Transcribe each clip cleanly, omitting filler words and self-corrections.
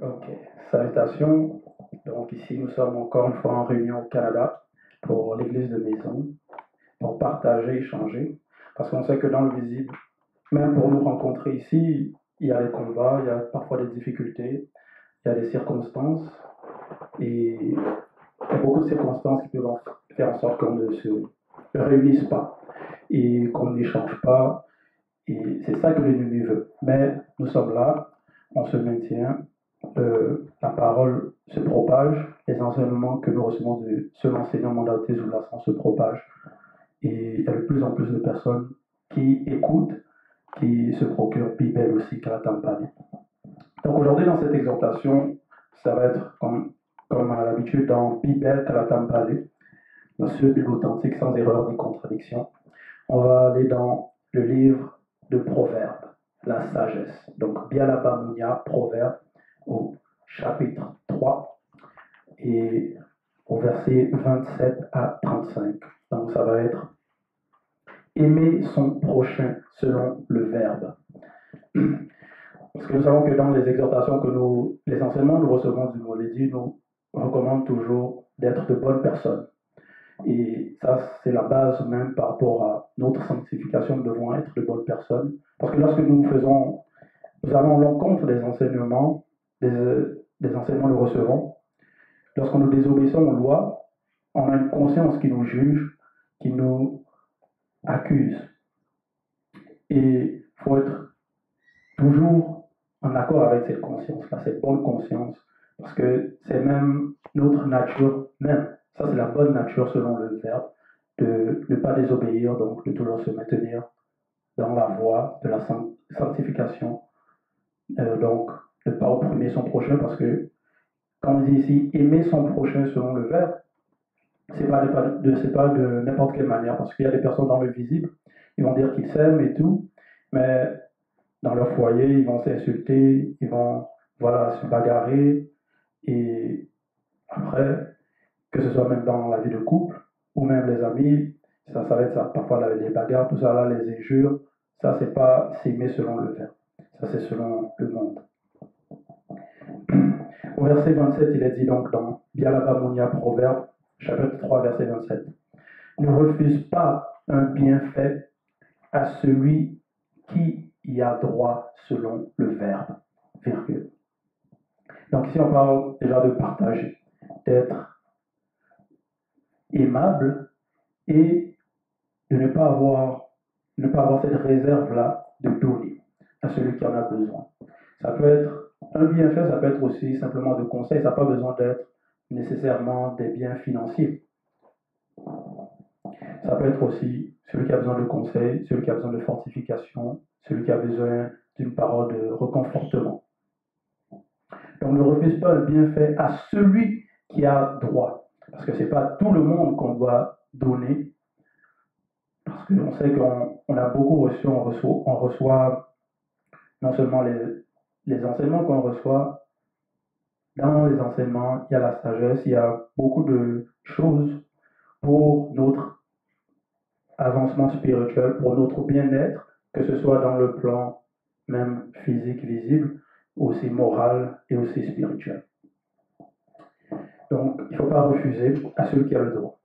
Ok, salutations. Donc ici, nous sommes encore une fois en réunion au Canada pour l'église de maison, pour partager, échanger. Parce qu'on sait que dans le visible, même pour nous rencontrer ici, il y a des combats, il y a parfois des difficultés, il y a des circonstances. Et il y a beaucoup de circonstances qui peuvent faire en sorte qu'on ne se réunisse pas et qu'on n'échange pas. Et c'est ça que l'ennemi veut. Mais nous sommes là, on se maintient, la parole se propage, les enseignements que nous recevons de ce l'enseignant mandaté sous la se propagent. Et il y a de plus en plus de personnes qui écoutent, qui se procurent Bible aussi, Kalatampani. Donc aujourd'hui, dans cette exhortation, ça va être comme à l'habitude dans Bible Kalatampani, dans ce de l'authentique sans erreur ni contradiction. On va aller dans le livre de Proverbes, la sagesse. Donc, Bialabamunia, Proverbes, au chapitre 3 et au verset 27 à 35. Donc, ça va être aimer son prochain selon le verbe. Parce que nous savons que dans les exhortations les enseignements que nous recevons du Molédi, nous recommandent toujours d'être de bonnes personnes. Et ça, c'est la base même par rapport à notre sanctification. Nous devons être de bonnes personnes. Parce que lorsque nous allons à l'encontre des enseignements, des enseignements que nous recevons, lorsque nous désobéissons aux lois, on a une conscience qui nous juge, qui nous accuse. Et il faut être toujours en accord avec cette conscience-là, cette bonne conscience, parce que c'est même notre nature même. Ça, c'est la bonne nature selon le verbe, de ne pas désobéir, donc de toujours se maintenir dans la voie de la sanctification. Donc, de ne pas opprimer son prochain, parce que, quand on dit ici, aimer son prochain selon le verbe, c'est pas de n'importe quelle manière, parce qu'il y a des personnes dans le visible, ils vont dire qu'ils s'aiment et tout, mais dans leur foyer, ils vont s'insulter, ils vont se bagarrer, et après, que ce soit même dans la vie de couple, ou même les amis, ça va être ça, parfois les bagarres, tout ça là, les injures, ça c'est pas s'aimer selon le verbe, ça c'est selon le monde. Au verset 27, il est dit donc dans Bialabamunia Proverbe, chapitre 3, verset 27, ne refuse pas un bienfait à celui qui y a droit selon le verbe, virgule. Donc ici on parle déjà de partager, d'être aimable et de ne pas avoir cette réserve-là de donner à celui qui en a besoin. Ça peut être un bienfait, ça peut être aussi simplement de conseils, ça n'a pas besoin d'être nécessairement des biens financiers. Ça peut être aussi celui qui a besoin de conseils, celui qui a besoin de fortification, celui qui a besoin d'une parole de reconfortement. Donc ne refuse pas un bienfait à celui qui a droit. Parce que ce n'est pas tout le monde qu'on doit donner. Parce qu'on sait qu'on a beaucoup reçu, on reçoit non seulement les enseignements qu'on reçoit, dans les enseignements, il y a la sagesse, il y a beaucoup de choses pour notre avancement spirituel, pour notre bien-être, que ce soit dans le plan même physique, visible, aussi moral et aussi spirituel. Donc, il ne faut pas refuser à celui qui a le droit.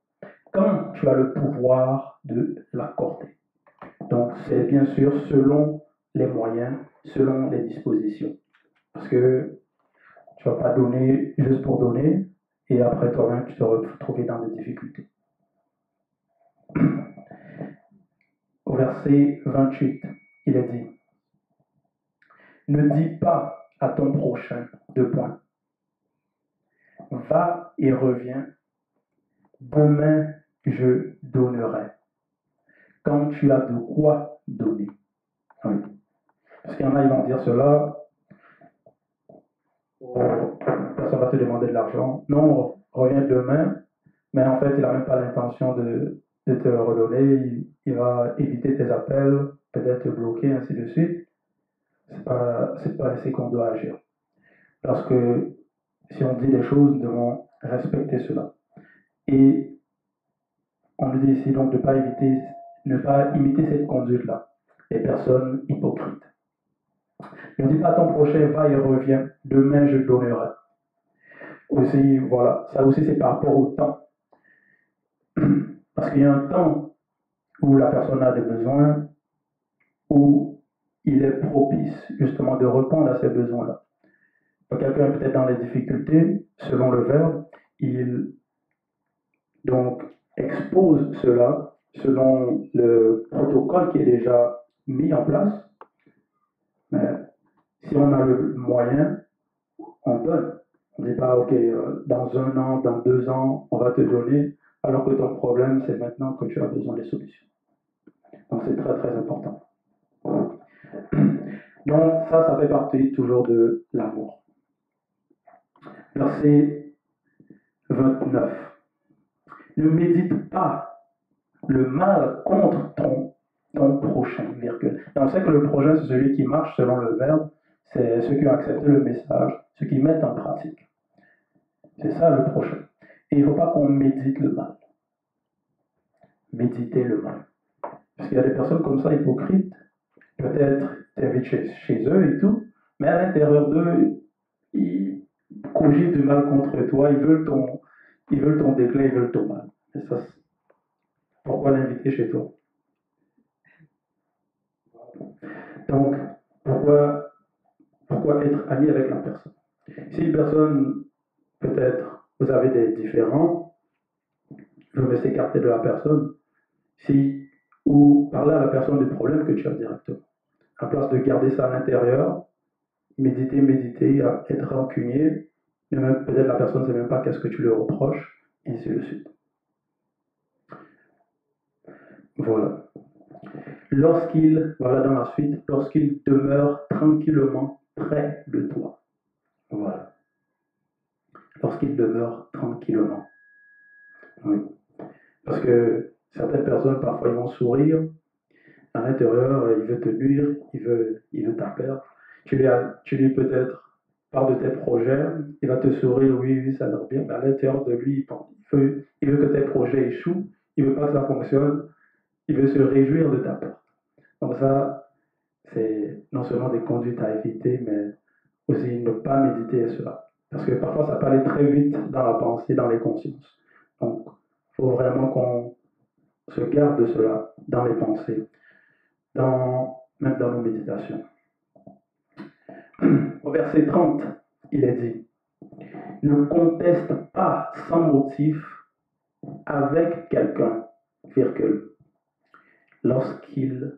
Quand tu as le pouvoir de l'accorder. Donc, c'est bien sûr selon les moyens, selon les dispositions. Parce que tu ne vas pas donner juste pour donner et après toi-même, tu te retrouves dans des difficultés. Au verset 28, il est dit, ne dis pas à ton prochain, deux points, va et reviens, demain je donnerai. Quand tu as de quoi donner. Oui. Parce qu'il y en a, ils vont dire cela, personne va te demander de l'argent. Non, reviens demain, mais en fait, il n'a même pas l'intention de te le redonner. Il va éviter tes appels, peut-être te bloquer, ainsi de suite. C'est pas ainsi qu'on doit agir. Lorsque, si on dit des choses, nous devons respecter cela. Et on nous dit ici donc de ne pas imiter cette conduite-là, les personnes hypocrites. Ne dis pas à ton prochain, va et reviens, demain je donnerai. Aussi, voilà, ça aussi c'est par rapport au temps. Parce qu'il y a un temps où la personne a des besoins, où il est propice justement de répondre à ces besoins-là. Quelqu'un est peut-être dans les difficultés, selon le verbe, il donc expose cela selon le protocole qui est déjà mis en place. Mais si on a le moyen, on donne. On ne dit pas, ok, dans 1 an, dans 2 ans, on va te donner, alors que ton problème, c'est maintenant que tu as besoin des solutions. Donc c'est très très important. Donc ça fait partie toujours de l'amour. Verset 29. Ne médite pas le mal contre ton prochain, virgule. Et on sait que le prochain, c'est celui qui marche selon le verbe, c'est ceux qui ont accepté le message, ceux qui mettent en pratique. C'est ça le prochain. Et il ne faut pas qu'on médite le mal. Méditer le mal. Parce qu'il y a des personnes comme ça, hypocrites, peut-être t'invites chez eux et tout, mais à l'intérieur d'eux, ils cogitent du mal contre toi, ils veulent ton déclin, ils veulent ton mal. Et ça, pourquoi l'inviter chez toi? Donc, pourquoi être ami avec la personne? Si une personne, peut-être, vous avez des différends, vous me s'écarter de la personne, ou parler à la personne du problème que tu as directement. À place de garder ça à l'intérieur, méditer, être rancunier, peut-être la personne ne sait même pas qu'est-ce que tu lui reproches, et ainsi de suite. Voilà. Voilà dans la suite, lorsqu'il demeure tranquillement près de toi. Voilà. Lorsqu'il demeure tranquillement. Oui. Parce que certaines personnes, parfois, ils vont sourire. À l'intérieur, il veut te nuire, il veut ta perte. Tu lui peut-être parles de tes projets, il va te sourire, oui, oui, ça a l'air bien, mais à l'intérieur de lui, il veut que tes projets échouent, il veut pas que ça fonctionne, il veut se réjouir de ta perte. Donc ça, c'est non seulement des conduites à éviter, mais aussi ne pas méditer cela. Parce que parfois, ça peut aller très vite dans la pensée, dans les consciences. Donc, il faut vraiment qu'on se garde de cela dans les pensées, même dans nos méditations. Au verset 30, il est dit, ne conteste pas sans motif avec quelqu'un, virgule, lorsqu'il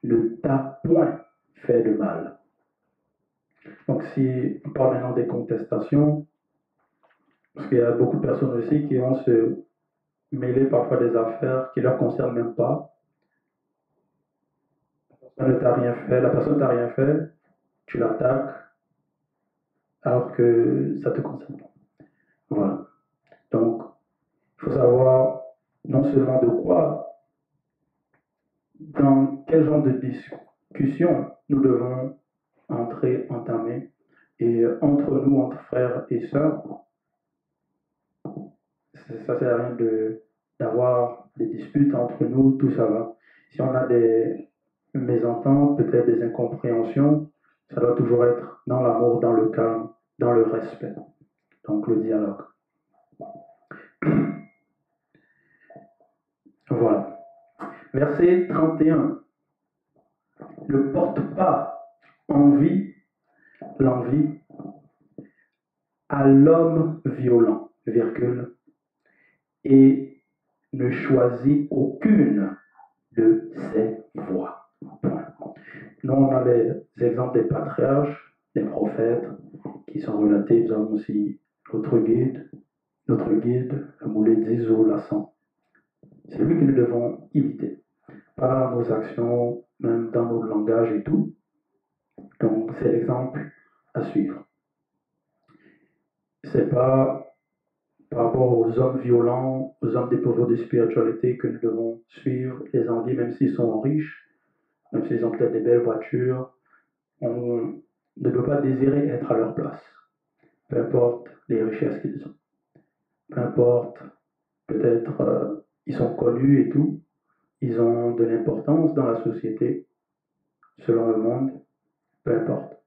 ne t'a point fait de mal. Donc si on parle maintenant des contestations, parce qu'il y a beaucoup de personnes aussi qui vont se mêler parfois des affaires qui ne leur concernent même pas. La personne ne t'a rien fait, tu l'attaques, alors que ça ne te concerne pas. Voilà. Donc, il faut savoir non seulement dans quel genre de discussion nous devons entamer, et entre nous, entre frères et sœurs, ça ne sert à rien d'avoir des disputes entre nous, tout ça va. Si on a des mésententes, peut-être des incompréhensions, ça doit toujours être dans l'amour, dans le calme, dans le respect. Donc le dialogue. Voilà. Verset 31. Ne porte pas l'envie à l'homme violent, virgule, et ne choisit aucune de ses voies. Point. Nous, on a les exemples des patriarches, des prophètes, qui sont relatés. Nous avons aussi notre guide, le Moulé d'Iso Lassan. C'est lui que nous devons imiter par nos actions, même dans notre langage et tout. Donc, c'est l'exemple à suivre. C'est pas par rapport aux hommes violents, aux hommes dépourvus de spiritualité que nous devons suivre, les envier, même s'ils sont riches, même s'ils ont peut-être des belles voitures. On ne doit pas désirer être à leur place, peu importe les richesses qu'ils ont. Peu importe, peut-être ils sont connus et tout, ils ont de l'importance dans la société, selon le monde, peu importe.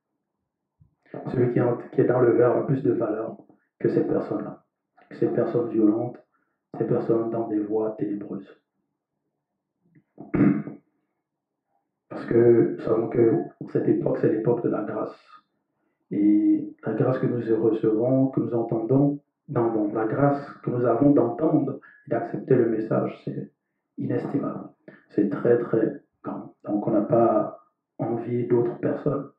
Celui qui est dans le verbe a plus de valeur que ces personnes-là, que ces personnes violentes, ces personnes dans des voies ténébreuses. Parce que nous savons que cette époque, c'est l'époque de la grâce. Et la grâce que nous recevons, que nous entendons, la grâce que nous avons d'entendre et d'accepter le message, c'est inestimable. C'est très, très grand. Donc, on n'a pas envie d'autres personnes.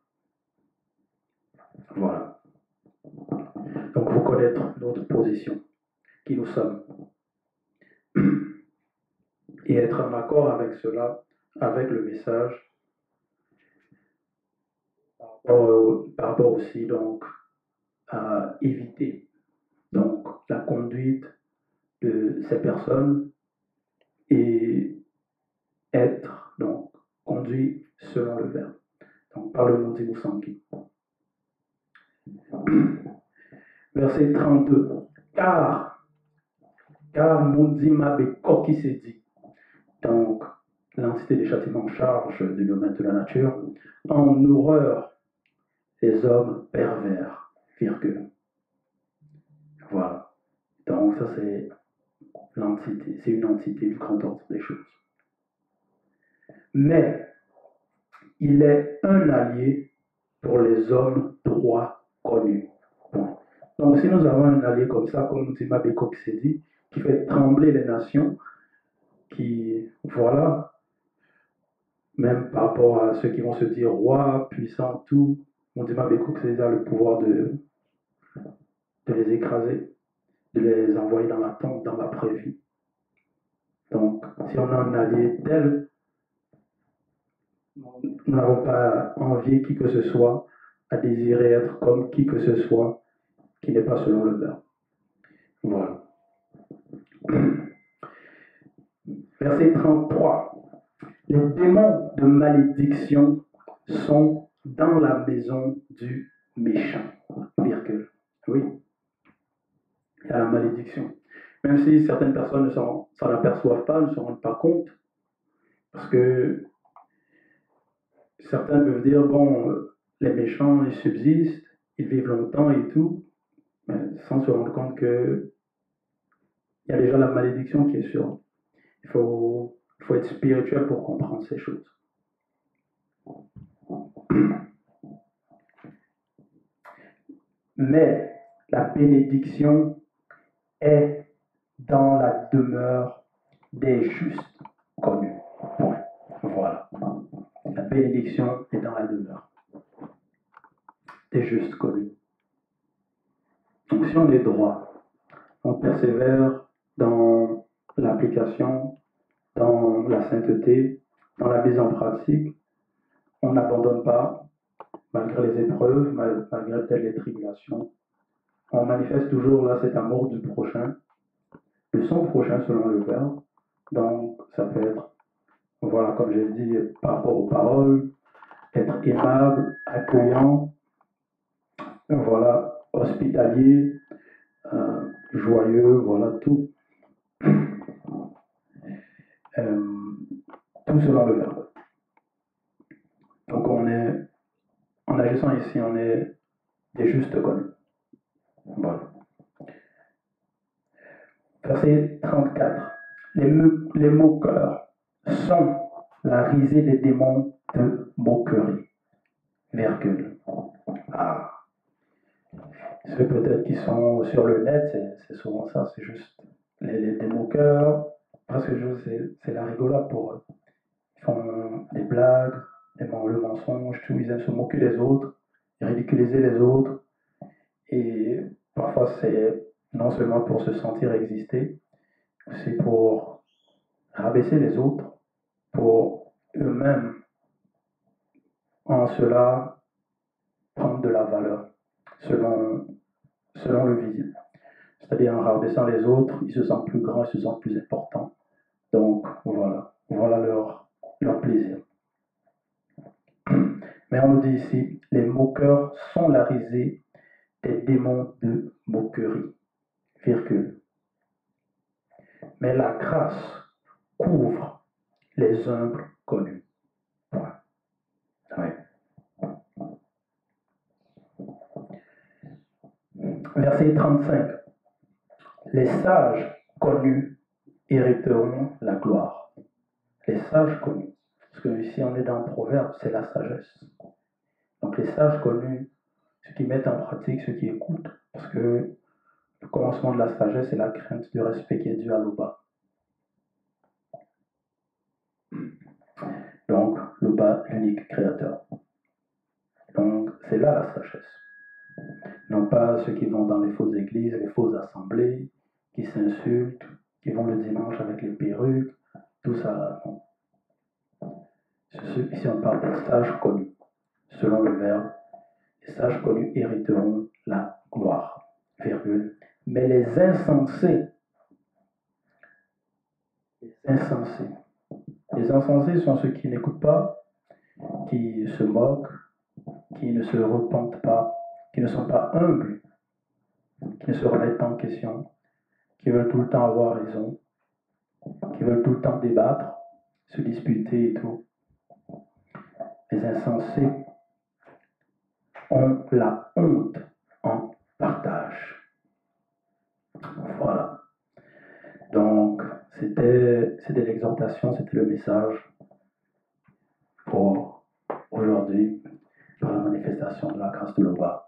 Voilà. Donc, vous connaître notre position, qui nous sommes. Et être en accord avec cela, avec le message, par rapport aussi donc à éviter donc la conduite de ces personnes et être donc conduit selon le verbe. Donc par le motif sanguin. Verset 32. Car Mundima Beko qui s'est dit, donc l'entité des châtiments charge du domaine de la nature, en horreur les hommes pervers, virgule. Voilà. Donc ça c'est l'entité, c'est une entité du grand ordre des choses. Mais il est un allié pour les hommes droits connus. Point. Donc si nous avons un allié comme ça, comme Ntima Beko qui s'est dit, qui fait trembler les nations, qui, voilà, même par rapport à ceux qui vont se dire roi, puissant, tout, Ntima Beko qui a le pouvoir de les écraser, de les envoyer dans la tombe, dans l'après-vie. Donc, si on a un allié tel, nous n'avons pas envie qui que ce soit à désirer être comme qui que ce soit qui n'est pas selon le verbe. Voilà. Verset 33. Les démons de malédiction sont dans la maison du méchant. Virgule. Oui. Il y a la malédiction. Même si certaines personnes ne s'en aperçoivent pas, ne se rendent pas compte, parce que certains peuvent dire, bon, les méchants, ils subsistent, ils vivent longtemps et tout, mais sans se rendre compte que il y a déjà la malédiction qui est sur eux. Il faut être spirituel pour comprendre ces choses. Mais la bénédiction est dans la demeure des justes connus. Point. Voilà. La bénédiction est dans la demeure des justes connus. Donc si on est droit, on persévère dans l'application, dans la sainteté, dans la mise en pratique, on n'abandonne pas, malgré les épreuves, malgré peut-être les tribulations. On manifeste toujours là cet amour du prochain, de son prochain selon le verbe. Donc ça peut être, voilà, comme j'ai dit, par rapport aux paroles, être aimable, accueillant, voilà, hospitalier, joyeux, voilà, tout. Tout selon le verbe. Donc en agissant ici, on est des justes connus. Voilà. Verset 34. Les moqueurs sont la risée des démons de moquerie. Virgule. Ah. Ceux peut-être qui sont sur le net, c'est souvent ça, c'est juste des moqueurs, parce que c'est la rigolade pour eux. Ils font des blagues, le mensonge, tout, ils aiment se moquer des autres, ridiculiser les autres, et parfois c'est non seulement pour se sentir exister, c'est pour rabaisser les autres, pour eux-mêmes, en cela, prendre de la valeur, selon le visible. C'est-à-dire en rabaissant les autres, ils se sentent plus grands, ils se sentent plus importants. Donc voilà leur plaisir. Mais on nous dit ici, les moqueurs sont la risée des démons de moquerie. Virgule. Mais la grâce couvre les humbles connus. Point. Ouais. Verset 35. Les sages connus hériteront la gloire. Les sages connus. Parce que ici on est dans le proverbe, c'est la sagesse. Donc les sages connus, ceux qui mettent en pratique, ceux qui écoutent. Parce que le commencement de la sagesse, c'est la crainte du respect qui est dû à l'Oba. Donc, l'Oba, l'unique créateur. Donc, c'est là la sagesse. Non pas ceux qui vont dans les fausses églises, les fausses assemblées, qui s'insultent, qui vont le dimanche avec les perruques, tout ça là, non. Ici, on parle des sages connus. Selon le verbe, les sages connus hériteront la gloire. Virgule. Mais les insensés sont ceux qui n'écoutent pas, qui se moquent, qui ne se repentent pas, qui ne sont pas humbles, qui ne se remettent pas en question, qui veulent tout le temps avoir raison, qui veulent tout le temps débattre, se disputer et tout. Les insensés ont la honte en partage. Voilà. Donc, c'était l'exhortation, c'était le message pour aujourd'hui, pour la manifestation de la grâce de l'Oba.